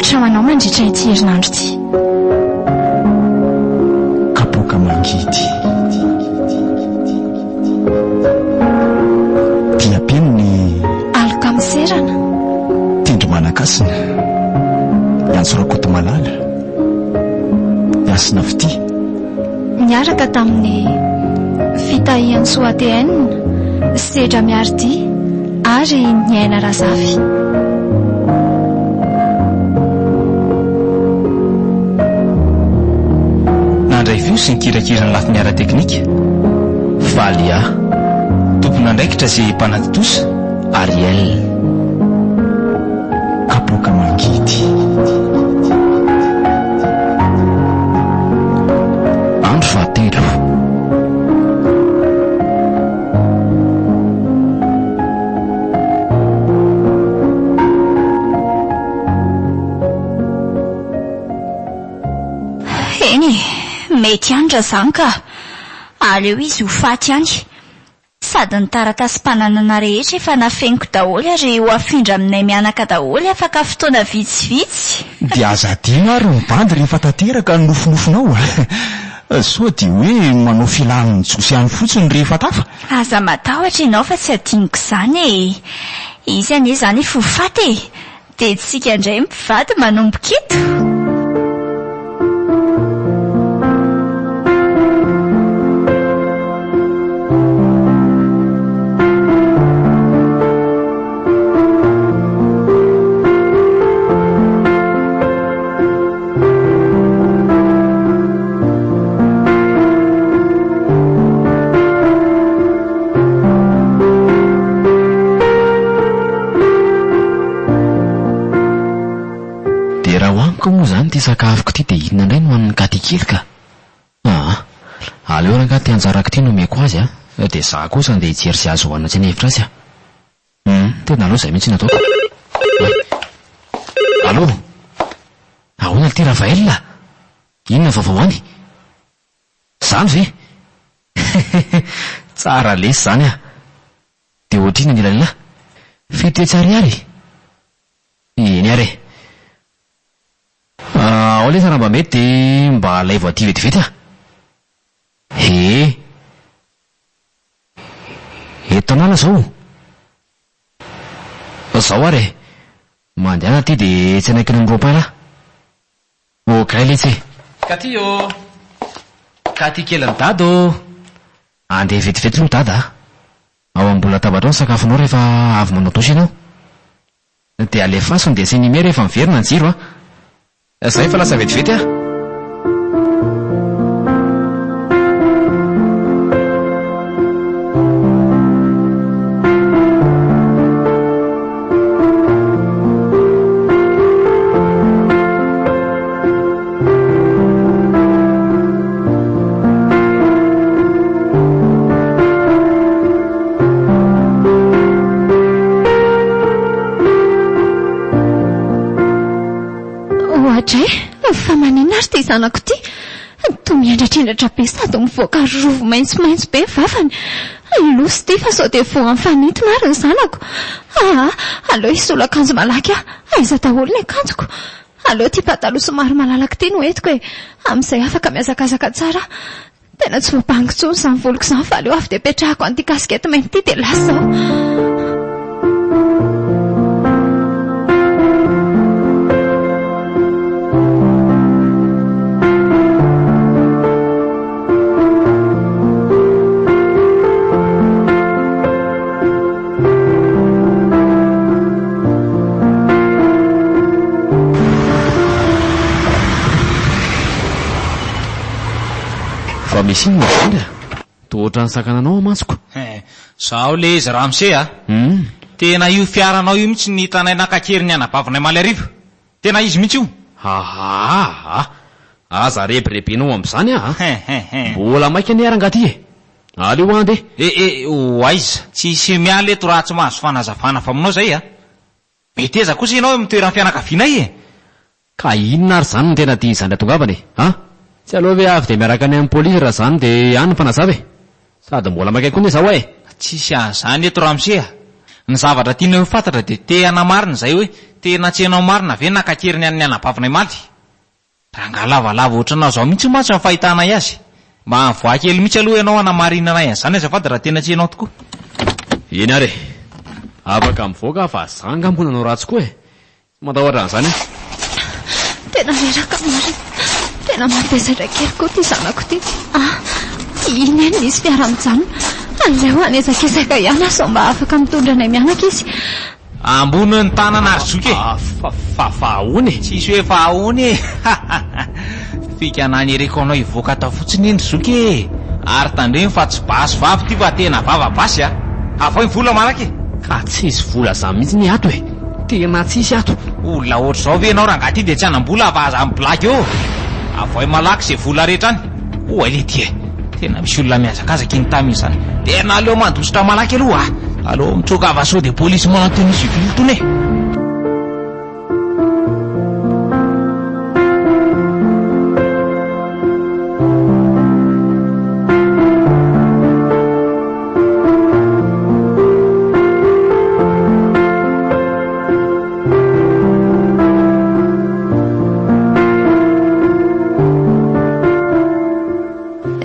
mahafinaritra manao mandritra ity herinandro ity. Kapoaka mangidy piapiano ny aloka miserana tendry manakasina iantsorakoto malala iasina fity miaraka tamin'ny fitahian'ny soATN sedra miarity ary ny aina razavy. Nandray vio sy nikirakirany lafimiara teknika Valia tompona andraikitra sy mpanatitosa Ariel. kapoaka mangidy andro fahatelo. Eny, mety andra zany ka aleo izy ho faty any. Sady ny taratasy mpananana rehetra efa nafeniko daholo ary ho afindra aminay mianaka daholo afaka fotoana vitsivitsy. dia aza adino ary mibandy rehefa tanteraka ny nofinofinao. Soa dia hoe manao filan'ny josy ihany fotsiny rehefa tafa. Aza matahotra ianao fa tsy adiniko izany e. Izy anie izany efa ho faty e. Dia tsika indray mivady manomboka eto. Moa zany ty sakafoko ty dia inona indray no amin'ny katy kely ka. Aleo raha ty anjarako ty no meko azy dia za kosa andeha hijery sy azo hoanina tsy any hevitra azy tena aloha izay mihitsy nataoko. Allo, ahoana ty Rafael? Inona vaovao any? Zany ve? Tsara lesy zany dia ohatrina ny ilalala fety tsara ary eny ary ao lesa raha mba mety dia mba alay voaty vetivety eto anala zao ary mandehana ty dia tsy anaikina nyroapala okay letsy ka ty kely ny dado andeha vetivety loha dada ao ambola tabatra ao ny sakafonao rehefa avy manao tosy ianao dia alefasony dia sy nime rehefa miverina ny jiro zay fa lasa vetivety fa manina ary ty zanako ty to miandratr'indratra be sady mivoaka rovo maintsomaintso be vavany losy ty fa sao dia voa fanitona ary ny zanako. Aleo isolo akanjo malaky aiza daholo ny akanjoko. Aleo ty pataloha somary malalaka ty no entiko amin'izay afaka miazakazaka tsara. Tena tsy voabango tsony izany voloko izany fa aleo avy dia petrahako an'ity kasikety mainty ty dia lasa zao. misy ny mavira tohotra ny sakananao amatsoko zaho le izy Ramsey tena io fiaranao io mihitsy ny tanay nakakery ny anabavinay maly arivo tena izy mihitsy io aza rebirebenao am'izany mbola maika ny arangaty aleo ande aiza tsy miala eto raha tsy mahazo fanazavana fa aminao zay mety eza kosa ianao mitoeran'ny fianakavinay ka inona ary zany ny tena tia izany atongavany tsy aloha hoe avy dia miaraka any amin'ny polisy raha zany dia any ny mpanazava sady mbola makay koa ny zao tsisy an'izany eto Ramsey Ny zavatra tiana ho fantatra dia tehana marina izay hoe tena tsenao marina ve nakakeriny any anabavinay maly. Raha lavalava ohatranao zao mihitsy matsy ny fahitana azy. Mba voakely mihitsy aloha ianao anamarinana izany azafady raha tena tsenao tokoa. Eny ary afaka mivoaka fa zanga mbo nanao ratsy koa matahotra an'izany Tena reraka marina. Tena mampezatra kely koa ty zanako ty. Iny any nisy fiara-mijanona. Aleo anezakezaka ihany aso mba afaka mitondra anay mianaka izy. Ambony ny tanana ary zoky fahony tsisy hoe fahony fika nanireko anao hivoaka tao fotsiny iny zoky ary tandreny fa tsy basy vavy ty fa tena vava basy avao ny vola maraky ka tsisy vola za mihitsy ny ato tena tsisy ato olona ohatr' zao ve ianao raha ngaty dia tsy anam-bola fa aza blaky eo avao malaky izay vola rehetra any ale ty tena misy olona miazakazaka iny tamin'izany tena aleo mandositra malaky aloha aleo mitsoka avaso dia polisy manao teny sivily tony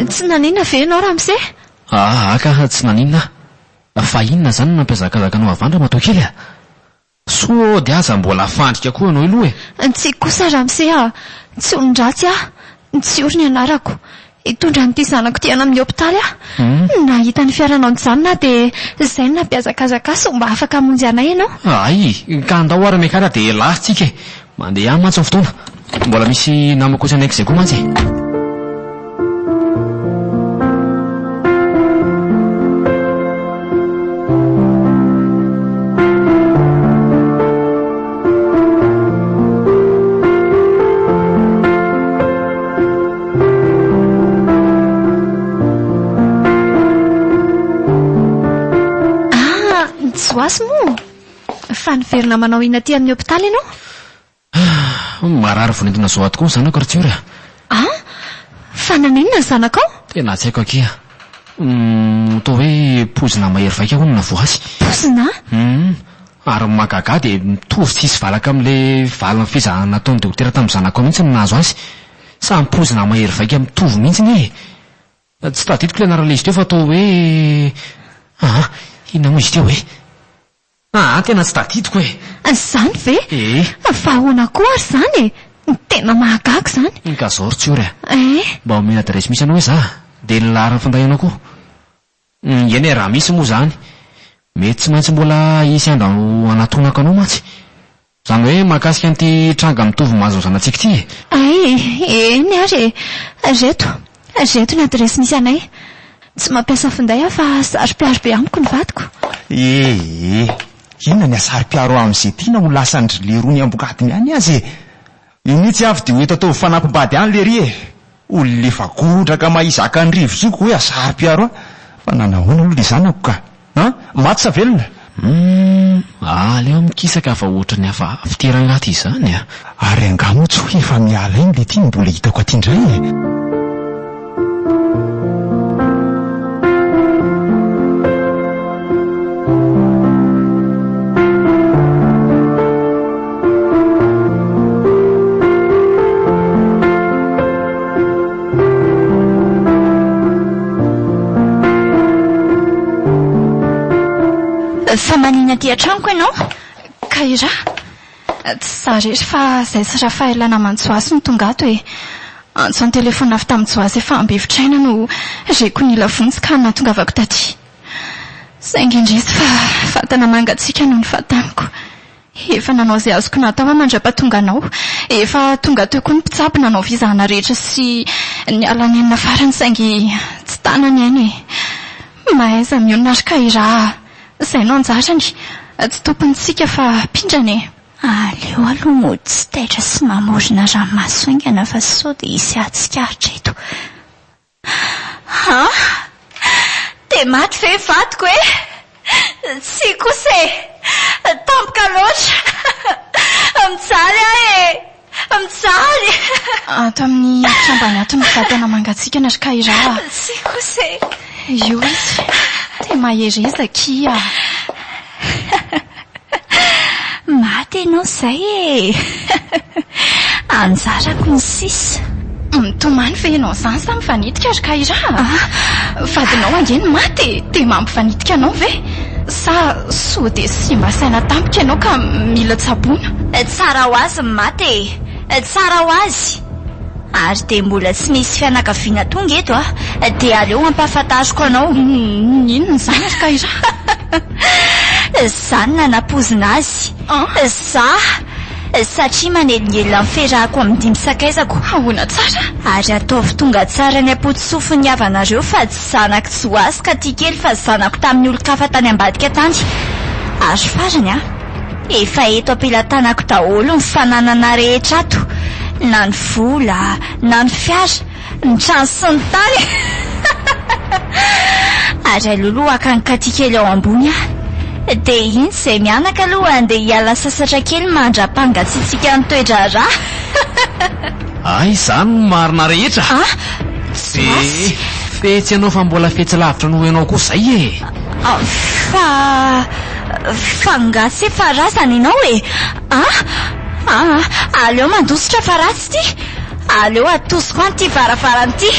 Tsy nanina ve ianao Ramsey? Aka tsy nanina. Fa inona zany nampiazakazaka anao avandra matokely so dia aza mbola fandrika koa anao iloha Tsy kosa Ramsey tsy olon-dratsy tsy ory ny anarako. Hitondra n'ity zanako ty any amin'ny hopitaly nahita ny fiaranao nijanona dia izay no nampiazakazaka so mba afaka hamonjy anay ianao. Ay ka andao ary mekara dia lasitsika mandeha mantsy ny fotoana mbola misy namakotsy anaiky izay koa mantsy Zoasy moa fa niverina manao ina ty amin'ny hopitaly ianao? Marary vonentona zao ato koa ny zanako ary tsy ory fa naninona ny zanakao? Tena tsy haiko akia atao hoe pozina mahery vaika ho no navoa azy. Pozina? Ary magaga dia mitovy tsisy valaka amin'ilay valiny fizahana nataony dokotera tamin'ny zanako mihitsy no nahazo azy. Samy pozina mahery vaika mitovy mihitsy ny tsy tadidiko ilay anarana izy teo fa atao hoe inona moa izy teo tena tsy tadidiko Zany ve? Fa ahoana koa ary zany tena mahagaga zany. Ka zao ry tsy ory mba omena adresy misy anao hoe za dia nilariny fandahiana koa eny raha misy moa zany mety tsy maintsy mbola isy andro anatonako anao mantsy zany hoe mahakasika an'ity tranga mitovy mahazo zanatsika ty eny ary reto ny adresy misy anay. Tsy mampiasa finday fa sary-piaro be amiko ny vadiko. Inona ny asary-piaro amin'izay tiana ho lasany le roa ny ambokatiny ihany azy io mihitsy avy dia hoeto atao fanampim-bady any le ry olona efa godraka mahizaka ny rivo-zoko hoe asary-piaro fa nanahoana aloha le zanako ka maty sa velona aleo mikisaka fa ohatra ny hafa fiterangata izany ary angamo tsy hoe efa miala iny le ty mbola hitako aty indray Fa manina ty an-tranoko ianao? Kaira tsy zarery fa izay sy Rafaela naman-Joasy no tonga ato antso ny telefona avy tamin'ny Joasy efa ambevitraina no reko nila vonjy ka natongavako taty. Saingy indrisy fa fatana mangatsika no ny fataniko. Efa nanao izay azoko natao mandra-pahatonga anao. Efa tonga teo koa ny mpitsabo nanao vizahana rehetra sy ny alany enina farany saingy tsy tanany eny mahaiza mionona ary Kaira izay no anjarany tsy tompontsika fa pindrany aleo aloha mody tsy taitra sy mamorona ranomasy aingana fa sao dia isy atsikaritra eto. Dia maty ve vadiko tsy kosa tampoka loatra mijaly mijaly ato amin'ny trambany ato ny vatana mangatsika na ry Kaira tsy kosa io izy dia maherezaka ianao izay e. Anjarako ny sisa. Mitomany fe ianao izany sa mifanitika ary Kaira? Vadinao angeny maty dia mampifanitika anao ve? Sa soa dia simba saina tampoka ianao ka mila tsaboana? Tsara ho azy ny maty e. Tsara ho azy. Ary dia mbola tsy misy fianakaviana tonga eto dia aleo ampahafantariko anao. Inona izany ary Kaira? Izany nanapozina azy. Satria manelingelina miferahako amin'ny 5 sakaizako. Ahoana tsara? Ary ataovy tonga tsara ny apotsofo ny havanareo fa tsy zanako tsy ho azy ka tia kely fa zanako tamin'ny olo-kafa tany ambadika tany. Ary farany efa eto ampelantanako daholo ny fananana rehetra ato, na ny vola, na ny fiara, ny trano sy ny tany. Ary alolo akanka tia kely ao ambony dia iny izay mianaka aloha andeha hiala sasatra kely mandra-pangatsiatsika ny toedra rà. Ay, izany marina rehetra. Fetsy ianao fa mbola fetsy lavitra no ianao koa izay e. Fa ngasy efa razana ianao e. Aleo mandositra fa ratsy ty. Aleo atosiko an'ity varavaran'ity.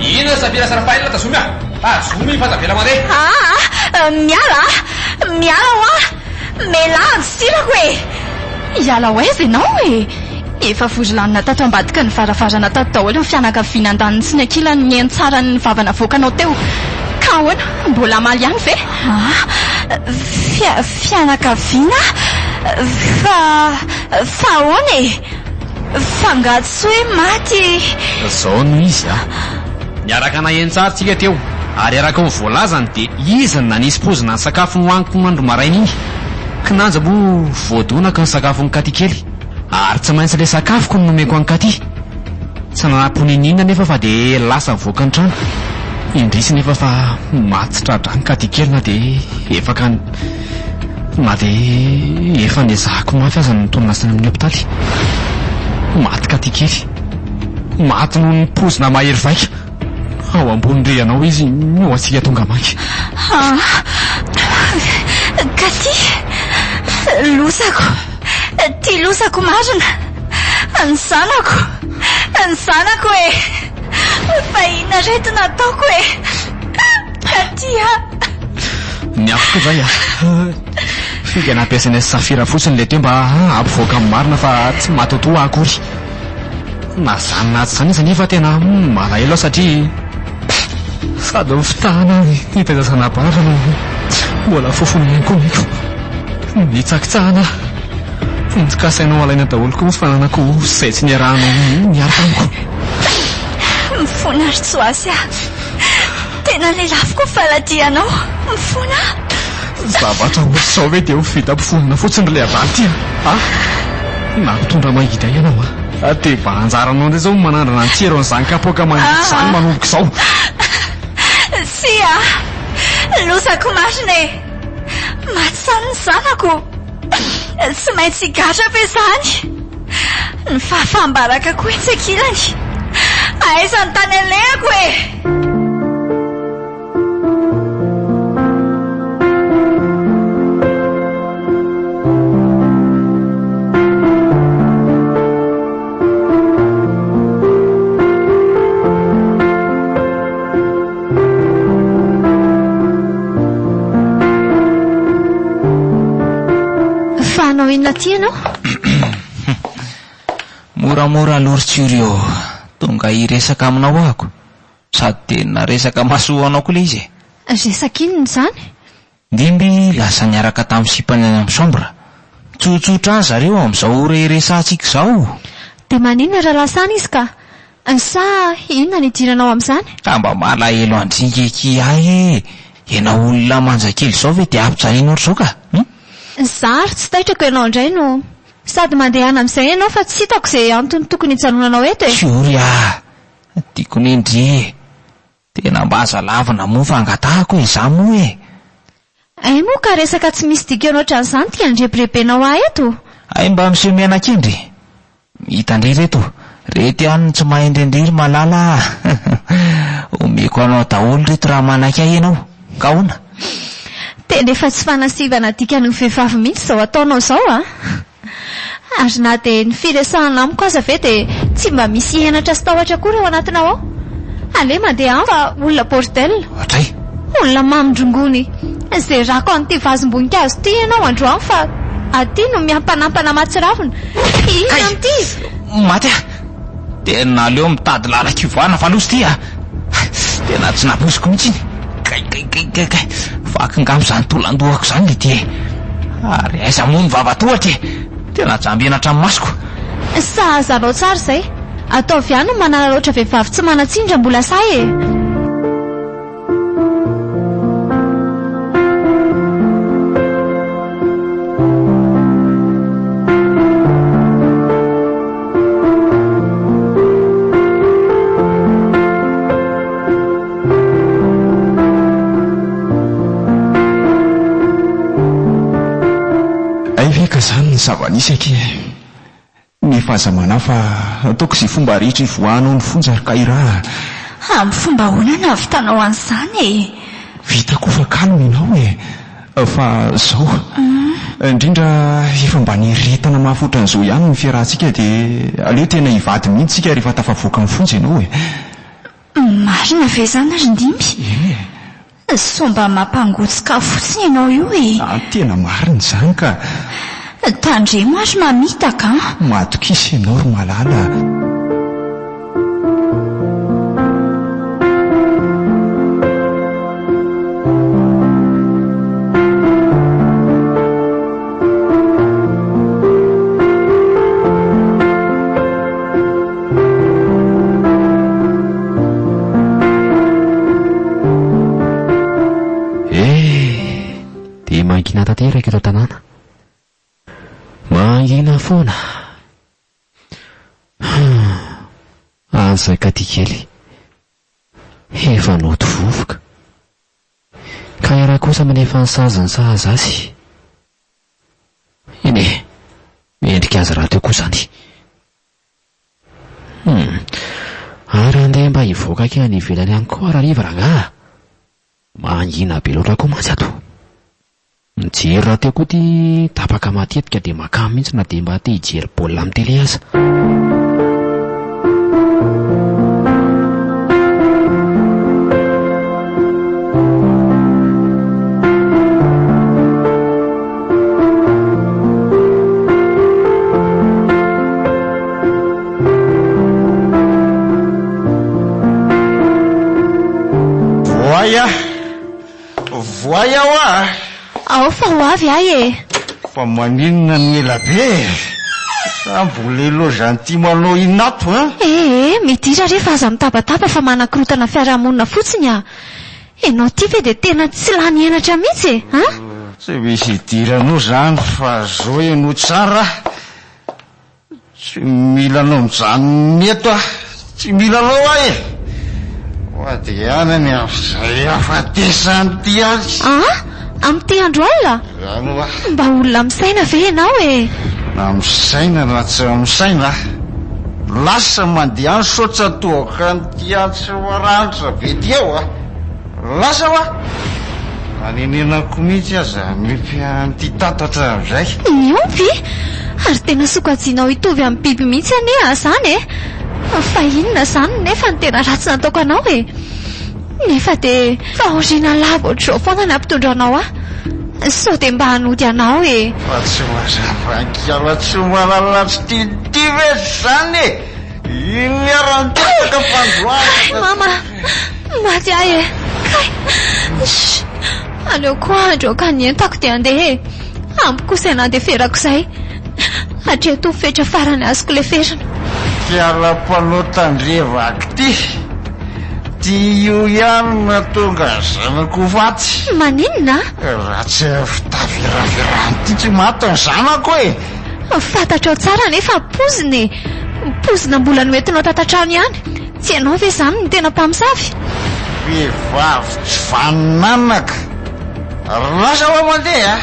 Ina Safira Sarafaina tazomy zomy fa zavela mare. Miala ho melanjo sirako e. Iala ho aiza ianao e. Efa vory-lanina tato ambadika ny varavarana tato daholo ny fianakaviana andaniny sy ny ankilany ny tsara ny vavana voakanao teo. Ka ahoana, mbola maly ihany ve? Fianakaviana? Fa ahoana e? Fangatsy hoe maty. Zao no izy niaraka naheny tsara tsika teo, ary araka ny voalazany dia izy ny nanisy pozina ny sakafo nohaniko mandro maraina iny. Kinanja moa voadonaka ny sakafo ny katy kely, ary tsy maintsy ilay sakafoko no nomeko any katy. Tsy nanaponinina nefa fa dia lasa mivoaka ny trano. Indrisy nefa fa matsitratra ny katy kely na dia efa nezahako mafy aza ny tononasany amin'ny hopitaly. Maty katy kely, maty noho ny pozina mahery vaika. Ao ambony rehanao izy no atsika tonga mainky. Katy, losako. Ty losako marina. Ny zanako e. Fa inona reto nataoko e. Katy Niafiko zay Figa nampiasaina Safira fotsiny le teo mba ampivoaka amin'ny marina fa tsy matotoa akory. Nazanona azy zany izy nefa tena malahelo satria sady fitahana nitazasana baraka no mbola fofony ihany koa miko. Nitsakitsahana nitikasainao alaina daholo koa sy fananako izay tsy niarahano miaraka amiko. Mifona ary tsy ho azy tena lelafiko faladianao. Mifona zavatra ohatr'izao ve dia ho vita mpifonina fotsiny ilay avany ty nampitondra mahita ianao dia mba anjaranao ndray zao manandrana ntsero an'izany kapoaka mandiky izany manomboka izao. Losako marina e. Matsany ny zanako. Tsy maintsy higatra ve zany. Ny fahafambaraka koa etsy ankilany. Aiza ny tany alehako e. Moramora loritsio tonga hiresaka aminao ako sady tena resaka masoa anao koa le izy e. Resaka inona izany? Ndimby lasa niaraka tamin'ny sipany any amin'ny chambre. Tsotsotra any zareo amin'izao rehiresantsika izao. Dia maninona raha lasana izy ka? Sa inona ny idiranao amin'izany? Mba malahelo andringeky ahy e. Ianao olona manjakely izao ve dia ampijaliana ohatr'izao ka? Zary tsy taitrako ianao indray no sady mandehana amin'izay ianao fa tsy hitako izay antony tokony hijanonanao eto e. Siory tiako nindry tena mba aza lavina moa fa angatahako e za moa e. Ay moa ka resaka tsy misy dika ianao ohatran'izany tia andrebirebenao ahy eto. Ay mba miseho mianan-kendry. Hitandry reto rety ihany tsy mahay indrindriry malala. Omeko anao daholo reto raha manan-kay ianao ka hoana. Tena efa tsy fanasivana dikany ny vehivavy mihitsy izao ataonao izao a. Ary na dia ny firesahana amiko aza ve dia tsy mba misy henatra sy tahotra koa ao anatinao ao. Aleo mandeha any fa olona bordel. Hatray? Olona mamindrongony. Izay rako an'ity vazim-boninkazo ity ianao androany fa aty no miampanampana matsiravina. Ina an'ity? Maty a! Tena aleo mitady lalakivana fa lozy ity a! Tena tsy naposiko mihitsy iny. Kay. Fakingamo izany tolandohako izany le ty. Ary aiza moa ny vavatohatra e! Tena jambiana hatramin'ny masoko. Sahazanao tsara izay. Ataovy ihany no manana loatra vehivavy tsy manatsindra mbola say e. Zany ny zava-nisy ny fahazamana fa ataoko izay fomba rehetra ivoahanao ny fonjary kairaha. Amin'ny fomba honana vitanao an'izany e. Vitako fa kalona ianao e. Fa zao indrindra efa mba niretana mahafotra an'izao ihany ny fiarahantsika dia aleo tena hivady mihitsika rehefa tafavoaka ny fonja ianao e. Marina ve zany rindimby? Somba mampangotsika fotsiny ianao io e. Tena marina izany ka. Tandremo ary mamitaka. Matokisa ianao ry malala. Dia mangina tanteraka eto tanàna. Mangina foana. Azaka ty kely. Efa noto vovoka. Ka iara kosa manefa ny sazany sahaza azy. Eny e, mendrika azy raha teo koa zany. Ary andeha mba hivoaka kely any ivelany any koa rahariva ranga. Mangina be loatra koa mantsy ato. Mijery raha teo koa ty tapaka matetika dia makamy mihitsy na dia mba te hijery baolina amin'ny tele aza. Voaya hoa. Ao fa ho avy ahy e. Fa maninona ny ela be. Sa mbola lojanty manao inato a? Midira rehefa aza mitabataba fa manakorotana fiarahamonina fotsiny a. Ianao ty ve dia tena tsy lany henatra mihitsy e, ha? Tsy misy idiranao zany fa zao ianao tsara. Tsy mila anao mijanony eto a. Tsy mila anao ahy e. Hoa dia anany amin'izay afatesany ty azy. Amin'ity andro alina? Zany hoa. Mba olona misaina ve ianao e? Na misaina na tsy misaina. Lasa mandeha any sotra toaka nyty antsy hoaranitra be ty eo a. Lasa hoa. Anenenako mihitsy aza mipy an'ity tatatra amin'izay. Miompy? Ary tena sokajianao hitovy amin'ny biby mihitsy anie zany e. Fa inona zany nefa ny tena ratsy nataoko anao e. Nefa dia fahoriana lava ohatr'izao foana ny ampitondranao sao dia mba hanody anao e. Fa tsy mazava-kiala tsy malalatry tiaty ve zany e. Iny miara-nitotaka fandroana. Mama, maty ahy e. Aleo koa andro ka ny entako dia andeha e. Ampy kosa ianao dia ferako izay. Hatreto fetra farany azoko le ferana. Fialam-panao tandrevako ty. Ty io ihany natonga zanako faty. Maninona? Raha tsy fitaviravirany ty tsy maty ny zanako e. Fantatrao tsara nefa poziny. Pozina mbola noentinao tantatrano ihany. Tsy ianao ve zany ny tena mpamosavy? Vehivavy tsy vaninanaka. Lasa hoa mandeha.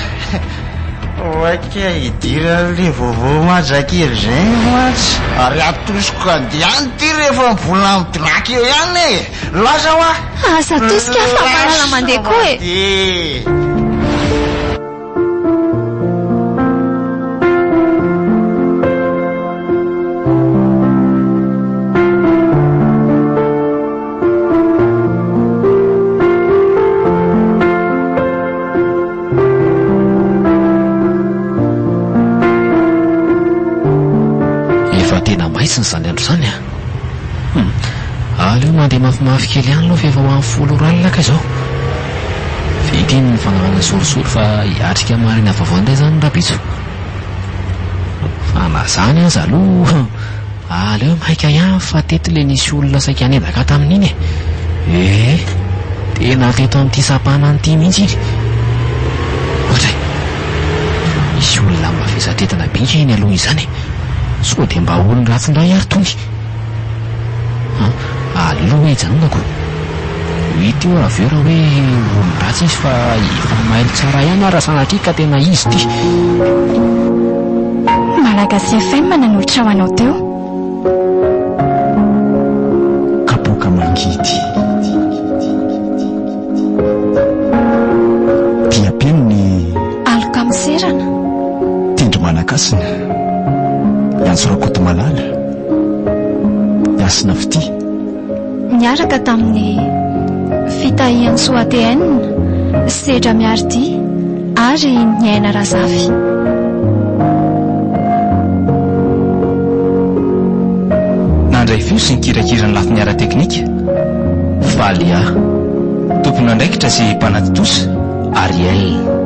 Oaka hidira le vaovao majakely zay matsy. Ary atosiko andeany ty rehefa mbola mitolaka eo ihany e. Lasa hoa. Asa tosika fa malala mandeha koa e. fa tena maitsiny izany andro izany aleo mandeha mafimafy kely ihany aloha fa efa ho amin'ny 10 ralina ka izao vity ny fanarana sorisory fa hiatrika marina vaovao indray izany ny rapitso fa na zany azy aloha aleo maika ihany fa teto ilay nisy olona saika anedaka tamin'iny tena teto amin'ity sampana n'ity mihitsy iny ohatray misy olona mavesatretana binka eny aloha izany so dia mba olony ratsindray ary tony aloha hijanonako hita io aveo raha hoe olon-dratsy izy fa efa mailo tsara ihany raha sanatria ka tena izy ty Malagasy FM nananohitra ho anao teo kapoka mangidy piapeno ny aloka miserana tindro manakasina iantsorakoto malala iasina fity miaraka tamin'ny fitahian'ny soatn sedra miarity ary ny aina razafy nandray fio sy nikirakira ny lafiny ara-teknika falia tompona andraikitra sy mpanatitosa Ariel